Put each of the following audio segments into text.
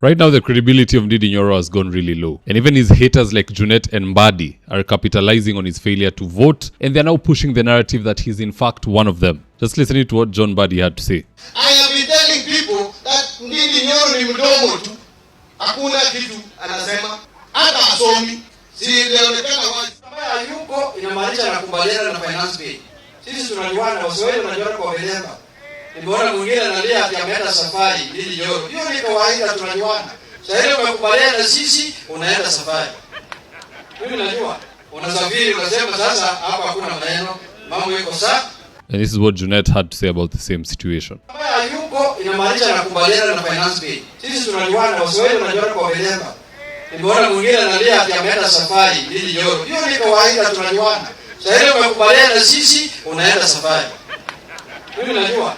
Right now, the credibility of Ndidi Nyoro has gone really low. And even his haters like Junet and Mbadi are capitalizing on his failure to vote, and they're now pushing the narrative that he's in fact one of them. Just listening to what John Mbadi had to say. I have been telling people that Ndidi Nyoro ni mdomo tu. Hakuna kitu anasema. Hata asomi. Si inaonekana wazi. Kama hayuko inamaanisha nakubaliana na finance bill. Sisi tunajuana, Waswahili wanajuana kwa Belemba. Nimeona mwingine analia ati ameenda safari Ndidi Nyoro. Hiyo ni kawaida, tunajuana. Sasa ile umekubaliana na sisi unaenda safari. Mimi najua unasafiri unasema sasa hapa hakuna maneno, mambo yako sawa. And this is what Junet had to say about the same situation. Kama hayuko inamaanisha nakubaliana na finance bill. Sisi tunajuana, Waswahili wanajuana kwa Belemba. Nimeona mwingine analia ati ameenda safari Ndidi Nyoro. Hiyo ni kawaida, tunajuana. Sasa ile umekubaliana na sisi unaenda safari. Mimi najua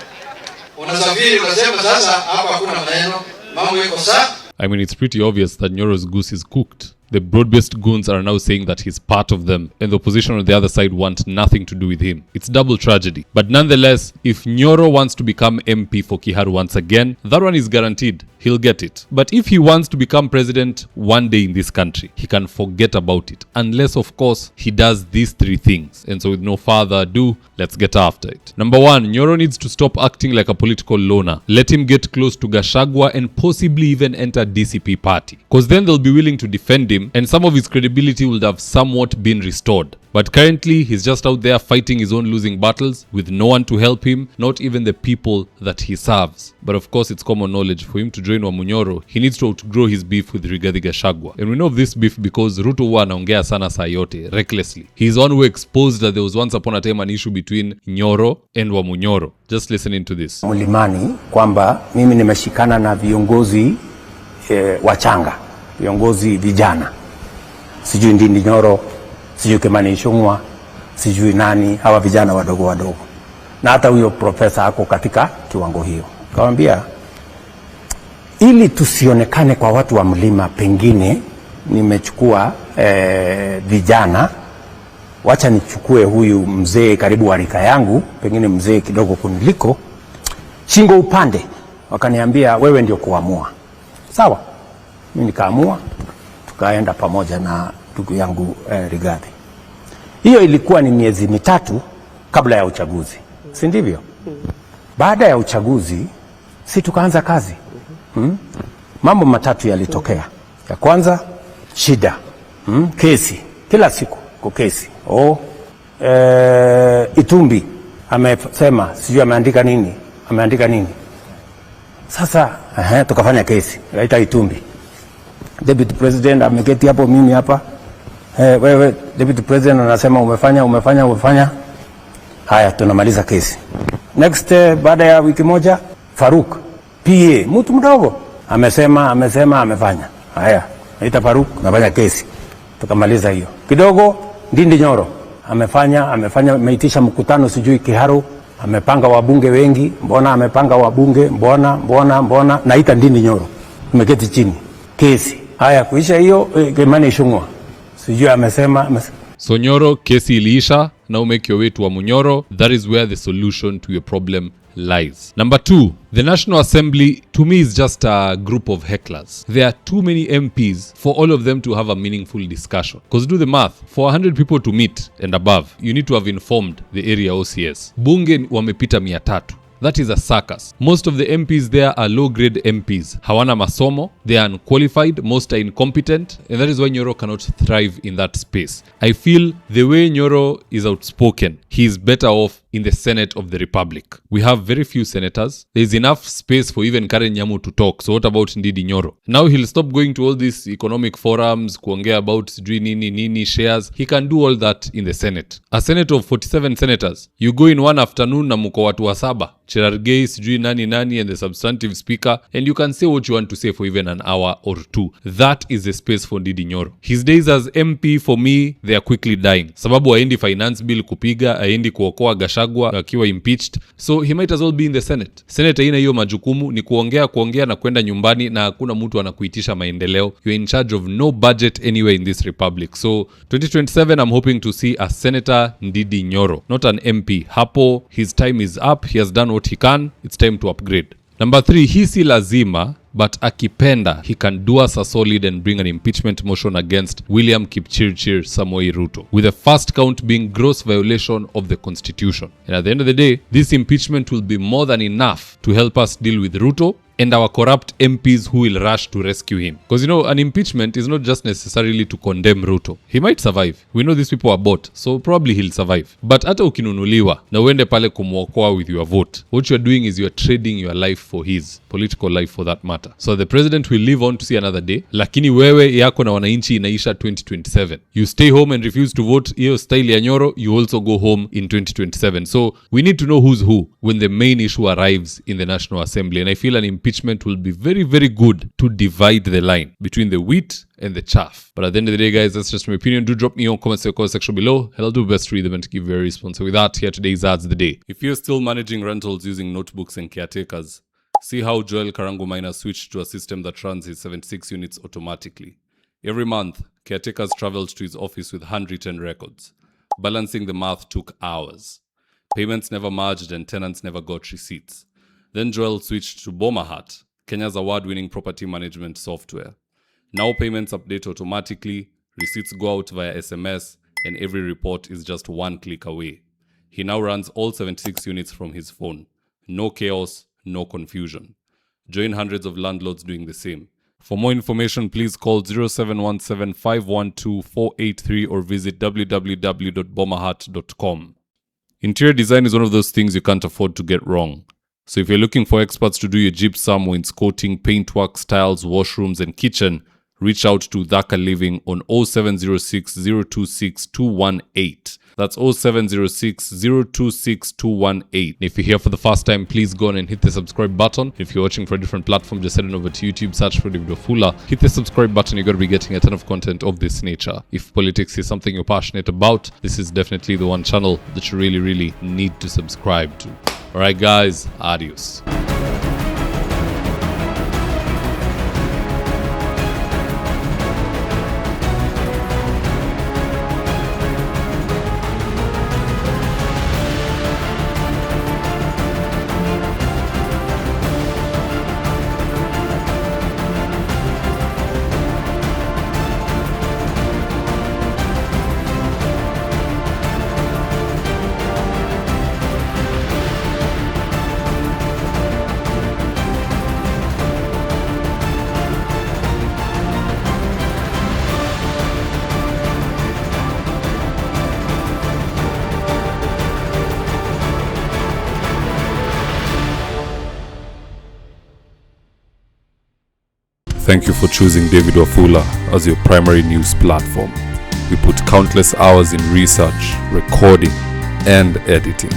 unasafiri unasema sasa hapa hakuna maneno, mambo yako sawa. I mean, it's pretty obvious that Nyoro's goose is cooked. The broad-based goons are now saying that he's part of them, and the opposition on the other side want nothing to do with him. It's double tragedy. But nonetheless, if Nyoro wants to become MP for Kiharu once again, that one is guaranteed. He'll get it. But if he wants to become president one day in this country, he can forget about it. Unless, of course, he does these three things. And so with no further ado, let's get after it. Number one, Nyoro needs to stop acting like a political loner. Let him get close to Gachagua and possibly even enter DCP party. Because then they'll be willing to defend him, and some of his credibility would have somewhat been restored. But currently, he's just out there fighting his own losing battles with no one to help him, not even the people that he serves. But of course, it's common knowledge for him to join Nyoro, he needs to outgrow his beef with Rigathi Gachagua. And we know of this beef because Ruto huwa anaongea sana saa yote, recklessly. He's one who exposed that there was once upon a time an issue between Nyoro and Nyoro. Just listening to this. Mlimani kwamba mimi nimeshikana na viongozi wachanga, viongozi vijana. Sijui Ndidi Nyoro, sijui Kimani Ichung'wah, sijui nani, hawa vijana wadogo wadogo. Na hata huyo profesa ako katika kiwango hiyo. Kawaambia ili tusionekane kwa watu wa mlima, pengine nimechukua vijana, wacha nichukue huyu mzee karibu wa rika yangu, pengine mzee kidogo kuniliko, shingo upande. Wakaniambia wewe ndio kuamua. Sawa, mimi nikaamua, tukaenda pamoja na ndugu yangu Rigathi. Hiyo ilikuwa ni miezi mitatu kabla ya uchaguzi, si ndivyo? Baada ya uchaguzi si tukaanza kazi. Mambo matatu yalitokea. Ya kwanza, shida. Kesi. Kila siku kwa kesi. Itumbi amesema sijui ameandika nini. Sasa tukafanya kesi. Laita Itumbi. Deputy President ameketi hapo, mimi hapa. Wewe Deputy President anasema umefanya. Haya, tunamaliza kesi. Next, baada ya wiki moja, Faruk PA, mtu mdogo, amefanya. Haya, naita Faruk, nafanya kesi. Tukamaliza hiyo. Kidogo, Ndidi Nyoro amefanya meitisha mkutano sijui Kiharu, amepanga wabunge wengi. Mbona amepanga wabunge? Mbona naita Ndidi Nyoro. Tumeketi chini. Kesi. Haya, kuisha hiyo, Kimani Ichung'wah sijui amesema. So Nyoro, kesi iliisha. Now make your way to Nyoro. That is where the solution to your problem lies. Number two, the National Assembly to me is just a group of hecklers. There are too many MPs for all of them to have a meaningful discussion. Because do the math, for 100 people to meet and above, you need to have informed the area OCS. Bunge wamepita 300. That is a circus. Most of the MPs there are low-grade MPs. Hawana masomo, they are unqualified, most are incompetent, and that is why Nyoro cannot thrive in that space. I feel the way Nyoro is outspoken, he is better off in the Senate of the Republic. We have very few senators. There is enough space for even Karen Nyamu to talk. So what about Ndidi Nyoro? Now he'll stop going to all these economic forums, kuongea about nini shares. He can do all that in the Senate. A Senate of 47 senators. You go in one afternoon na muko watu wa 7. Cherargei, sijui nani and the substantive speaker, and you can say what you want to say for even an hour or two. That is the space for Ndidi Nyoro. His days as MP, for me, they are quickly dying. Sababu haendi finance bill kupiga, haendi kuokoa Gachagua akiwa impeached. So he might as well be in the Senate. Senate haina hiyo majukumu, ni kuongea na kwenda nyumbani, na hakuna mtu anakuitisha maendeleo. You're in charge of no budget anywhere in this republic. So 2027, I'm hoping to see a Senator Ndidi Nyoro, not an MP. Hapo, his time is up. He has done what he can. It's time to upgrade. Number 3, hii si lazima, but akipenda, he can do us a solid and bring an impeachment motion against William Kipchirchir Samoei Ruto, with the first count being gross violation of the constitution. And at the end of the day, this impeachment will be more than enough to help us deal with Ruto and our corrupt MPs who will rush to rescue him. Because an impeachment is not just necessarily to condemn Ruto. He might survive. We know these people are bought, so probably he'll survive. But hata ukinunuliwa na uende pale kumwokoa with your vote, what you're doing is you're trading your life for his political life for that matter. So the president will live on to see another day, lakini wewe yako na wananchi inaisha 2027. You stay home and refuse to vote, hiyo style ya Nyoro, you also go home in 2027. So we need to know who's who when the main issue arrives in the National Assembly. And I feel an impeachment will be very, very good to divide the line between the wheat and the chaff. But at the end of the day, guys, that's just my opinion. Do drop me your comments in the comment section below, and I'll do my best to read them and to give you a response. So with that, here today's ads of the day. If you're still managing rentals using notebooks and caretakers, see how Joel Karango Miner switched to a system that runs his 76 units automatically. Every month, caretakers traveled to his office with handwritten records. Balancing the math took hours. Payments never merged and tenants never got receipts. Then Joel switched to Bomahat, Kenya's award-winning property management software. Now payments update automatically, receipts go out via SMS, and every report is just one click away. He now runs all 76 units from his phone. No chaos, no confusion. Join hundreds of landlords doing the same. For more information, please call 0717-512-483 or visit www.bomahat.com. Interior design is one of those things you can't afford to get wrong. So if you're looking for experts to do your gypsum, wainscoting, paintwork, tiles, washrooms, and kitchen, reach out to Dhaka Living on 0706 026 218. That's 0706 026 218. If you're here for the first time, please go on and hit the subscribe button. If you're watching for a different platform, just head on over to YouTube, search for Mzitowafula. Hit the subscribe button, you're going to be getting a ton of content of this nature. If politics is something you're passionate about, this is definitely the one channel that you really, really need to subscribe to. Alright guys, adios. Thank you for choosing David Wafula as your primary news platform. We put countless hours in research, recording, and editing.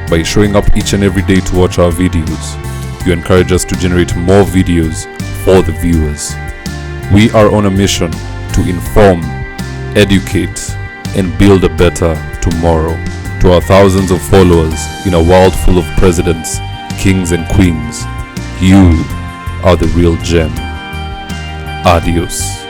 By showing up each and every day to watch our videos, you encourage us to generate more videos for the viewers. We are on a mission to inform, educate, and build a better tomorrow. To our thousands of followers in a world full of presidents, kings, and queens, you are the real gem. Adios.